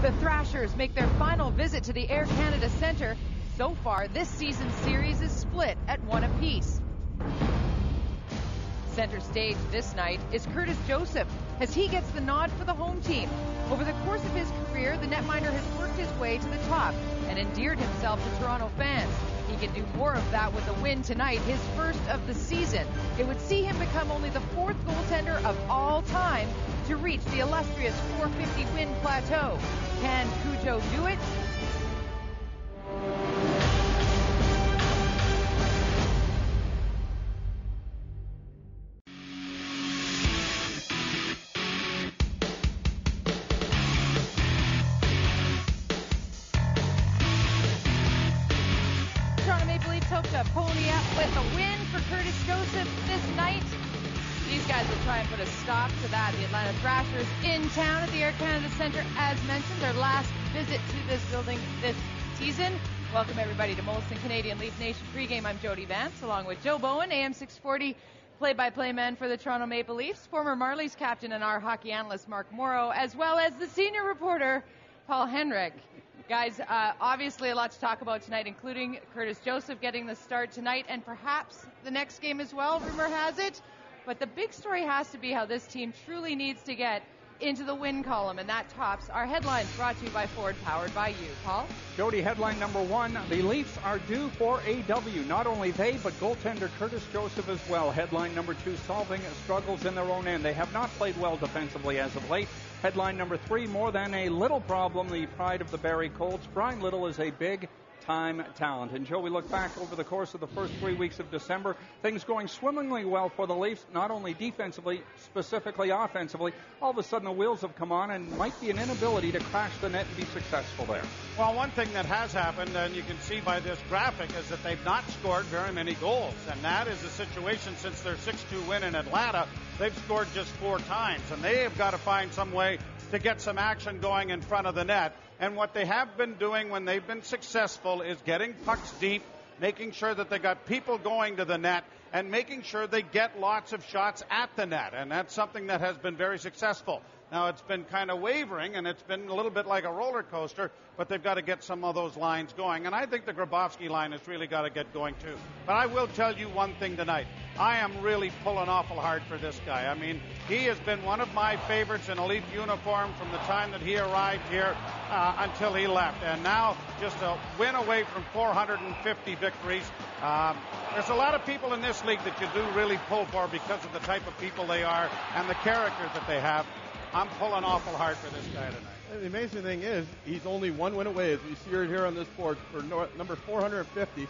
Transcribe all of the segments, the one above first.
The Thrashers make their final visit to the Air Canada Centre. So far, this season's series is split at 1 apiece. Center stage this night is Curtis Joseph, as he gets the nod for the home team. Over the course of his career, the netminder has worked his way to the top and endeared himself to Toronto fans. He can do more of that with a win tonight, his first of the season. It would see him become only the 4th goaltender of all time to reach the illustrious 450 win plateau. Can Cujo do it? Hooked a pony up with a win for Curtis Joseph this night. These guys will try and put a stop to that. The Atlanta Thrashers in town at the Air Canada Centre, as mentioned, their last visit to this building this season. Welcome everybody to Molson Canadian Leaf Nation Pregame. I'm Jody Vance, along with Joe Bowen, AM 640 play-by-play man for the Toronto Maple Leafs, former Marlies captain and our hockey analyst Mark Morrow, as well as the senior reporter Paul Henrik. Guys, obviously a lot to talk about tonight, including Curtis Joseph getting the start tonight and perhaps the next game as well, rumor has it. But the big story has to be how this team truly needs to get into the win column, and that tops our headlines brought to you by Ford, powered by you. Paul? Jody, headline number 1, the Leafs are due for a W. Not only they, but goaltender Curtis Joseph as well. Headline number 2, solving struggles in their own end. They have not played well defensively as of late. Headline number 3, more than a little problem, the pride of the Barrie Colts. Brian Little is a big-time talent. And, Joe, we look back over the course of the first 3 weeks of December, things going swimmingly well for the Leafs, not only defensively, specifically offensively. All of a sudden the wheels have come on and might be an inability to crash the net and be successful there. Well, one thing that has happened, and you can see by this graphic, is that they've not scored very many goals. And that is the situation since their 6-2 win in Atlanta. They've scored just 4 times, and they have got to find some way to get some action going in front of the net. And what they have been doing when they've been successful is getting pucks deep, making sure that they got people going to the net, and making sure they get lots of shots at the net. And that's something that has been very successful. Now, it's been kind of wavering, and it's been a little bit like a roller coaster, but they've got to get some of those lines going. And I think the Grabowski line has really got to get going, too. But I will tell you one thing tonight. I am really pulling awful hard for this guy. I mean, he has been one of my favorites in a Leaf uniform from the time that he arrived here until he left. And now just a win away from 450 victories. There's a lot of people in this league that you do really pull for because of the type of people they are and the character that they have. I'm pulling awful hard for this guy tonight. And the amazing thing is, he's only 1 win away, as we see it here on this board, for number 450.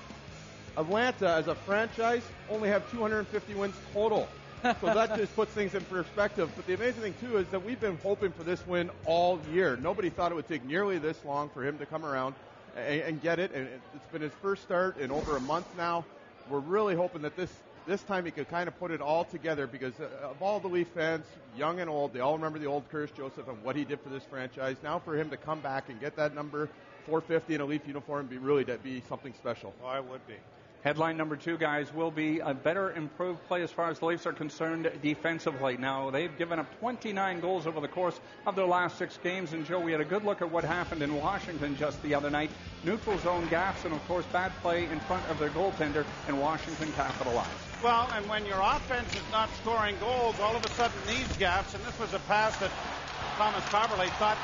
Atlanta, as a franchise, only have 250 wins total. So that just puts things in perspective. But the amazing thing, too, is that we've been hoping for this win all year. Nobody thought it would take nearly this long for him to come around and get it. And it's been his first start in over a month now. We're really hoping that this time he could kind of put it all together, because of all the Leaf fans, young and old, they all remember the old Curtis Joseph and what he did for this franchise. Now for him to come back and get that number 450 in a Leaf uniform that'd be something special. Oh, it would be. Headline number 2, guys, will be a better improved play as far as the Leafs are concerned defensively. Now, they've given up 29 goals over the course of their last 6 games. And, Joe, we had a good look at what happened in Washington just the other night. Neutral zone gaffes and, of course, bad play in front of their goaltender, and Washington capitalized. Well, and when your offense is not scoring goals, all of a sudden these gaps, and this was a pass that Thomas Carverley thought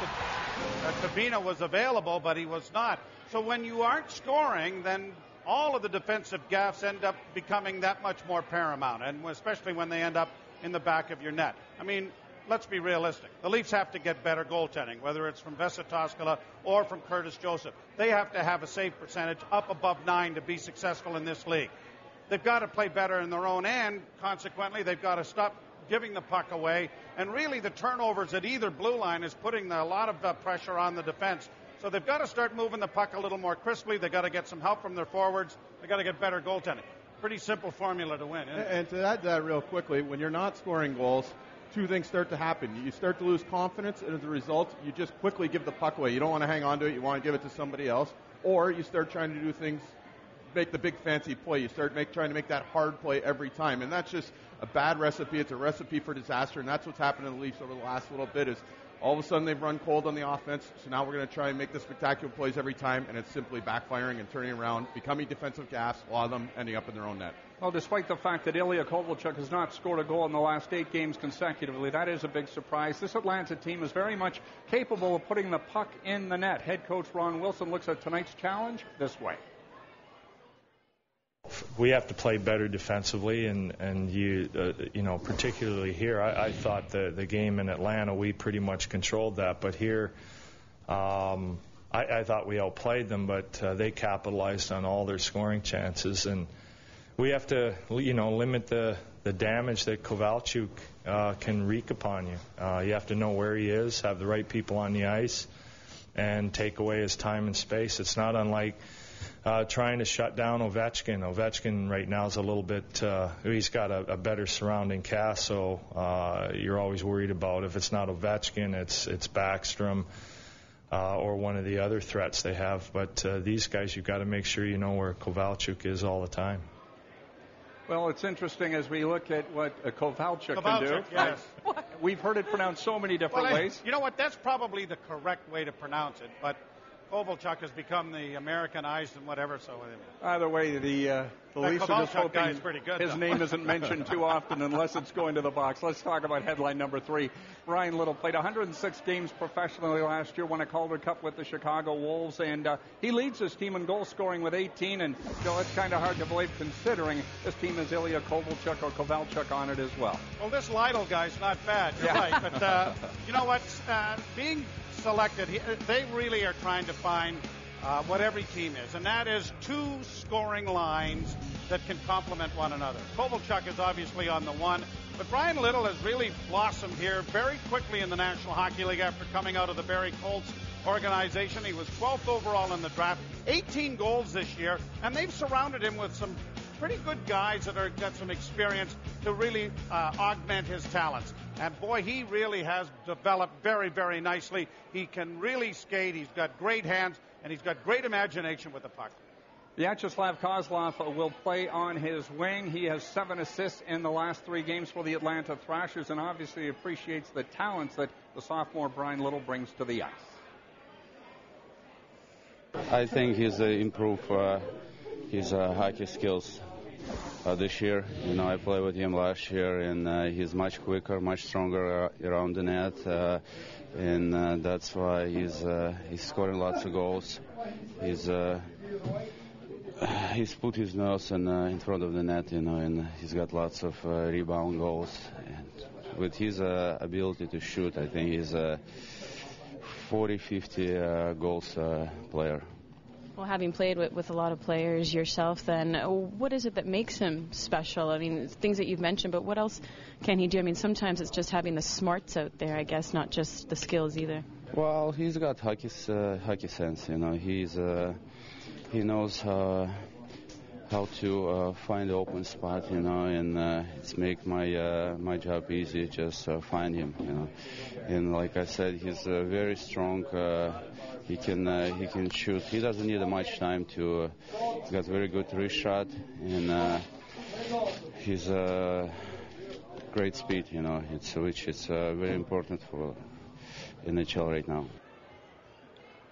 that Sabina was available, but he was not. So when you aren't scoring, then all of the defensive gaffes end up becoming that much more paramount, and especially when they end up in the back of your net. I mean, let's be realistic. The Leafs have to get better goaltending, whether it's from Vesa Toskala or from Curtis Joseph. They have to have a save percentage up above 9 to be successful in this league. They've got to play better in their own end. Consequently, they've got to stop giving the puck away. And really, the turnovers at either blue line is putting a lot of pressure on the defense. So they've got to start moving the puck a little more crisply. They've got to get some help from their forwards. They've got to get better goaltending. Pretty simple formula to win, isn't it? And to add that real quickly, when you're not scoring goals, 2 things start to happen. You start to lose confidence, and as a result, you just quickly give the puck away. You don't want to hang on to it. You want to give it to somebody else. Or you start trying to do things, make the big fancy play. You start trying to make that hard play every time. And that's just a bad recipe. It's a recipe for disaster, and that's what's happened to the Leafs over the last little bit, is All of a sudden, they've run cold on the offense, so now we're going to try and make the spectacular plays every time, and it's simply backfiring and turning around, becoming defensive gaffes, a lot of them ending up in their own net. Well, despite the fact that Ilya Kovalchuk has not scored a goal in the last 8 games consecutively, that is a big surprise. This Atlanta team is very much capable of putting the puck in the net. Head coach Ron Wilson looks at tonight's challenge this way. We have to play better defensively, and you know, particularly here, I thought the game in Atlanta, we pretty much controlled that. But here, I thought we outplayed them, but they capitalized on all their scoring chances. And we have to, you know, limit the damage that Kovalchuk can wreak upon you. You have to know where he is, have the right people on the ice, and take away his time and space. It's not unlike trying to shut down Ovechkin. Ovechkin right now is a little bit, he's got a better surrounding cast, so you're always worried about if it's not Ovechkin, it's Backstrom or one of the other threats they have. But these guys, you've got to make sure you know where Kovalchuk is all the time. Well, it's interesting as we look at what Kovalchuk can do. Yes. We've heard it pronounced so many different ways. You know what? That's probably the correct way to pronounce it, but Kovalchuk has become the Americanized and whatever, so either way, the Leafs are just hoping his name isn't mentioned too often unless it's going to the box. Let's talk about headline number 3. Brian Little played 106 games professionally last year, won a Calder Cup with the Chicago Wolves, and he leads his team in goal scoring with 18, and Joe, it's kind of hard to believe considering this team has Ilya Kovalchuk or Kovalchuk on it as well. Well, this Lytle guy's not bad, you're right, but you know what, being selected, they really are trying to find what every team is, and that is 2 scoring lines that can complement one another. Kovalchuk is obviously on the one, but Brian Little has really blossomed here very quickly in the National Hockey League after coming out of the Barrie Colts organization. He was 12th overall in the draft, 18 goals this year, and they've surrounded him with some pretty good guys that are got some experience to really augment his talents. And boy, he really has developed very, very nicely. He can really skate. He's got great hands, and he's got great imagination with the puck. Vyacheslav Kozlov will play on his wing. He has 7 assists in the last 3 games for the Atlanta Thrashers, and obviously appreciates the talents that the sophomore Brian Little brings to the ice. I think he's improved his hockey skills this year. You know, I played with him last year, and he's much quicker, much stronger around the net, and that's why he's scoring lots of goals. He's put his nose in front of the net, you know, and he's got lots of rebound goals. And with his ability to shoot, I think he's a 40-50 goals player. Well, having played with a lot of players yourself, then what is it that makes him special? I mean, things that you've mentioned, but what else can he do? I mean, sometimes it's just having the smarts out there, I guess, not just the skills either. Well, he's got hockey sense, you know. He knows how to find the open spot, you know, and it's make my job easy. Just find him, you know. And like I said, he's very strong. He can shoot. He doesn't need much time to. He's got very good wrist shot, and he's great speed, you know. Which is very important for NHL right now.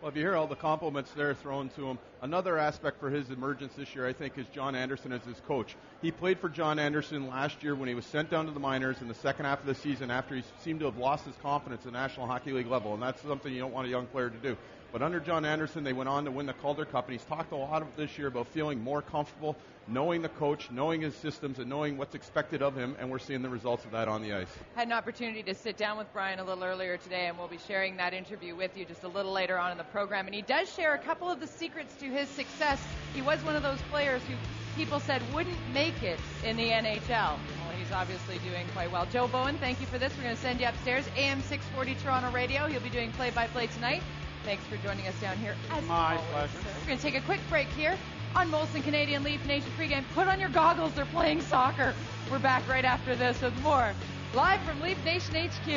Well, if you hear all the compliments there thrown to him, another aspect for his emergence this year, I think, is John Anderson as his coach. He played for John Anderson last year when he was sent down to the minors in the second half of the season after he seemed to have lost his confidence at the National Hockey League level, and that's something you don't want a young player to do. But under John Anderson, they went on to win the Calder Cup, and he's talked a lot of this year about feeling more comfortable, knowing the coach, knowing his systems, and knowing what's expected of him, and we're seeing the results of that on the ice. Had an opportunity to sit down with Brian a little earlier today, and we'll be sharing that interview with you just a little later on in the program. And he does share a couple of the secrets to his success. He was one of those players who people said wouldn't make it in the NHL. Well, he's obviously doing quite well. Joe Bowen, thank you for this. We're going to send you upstairs. AM 640 Toronto Radio. He'll be doing play-by-play tonight. Thanks for joining us down here. My pleasure. We're going to take a quick break here on Molson Canadian Leaf Nation Pregame. Put on your goggles. They're playing soccer. We're back right after this with more live from Leaf Nation HQ.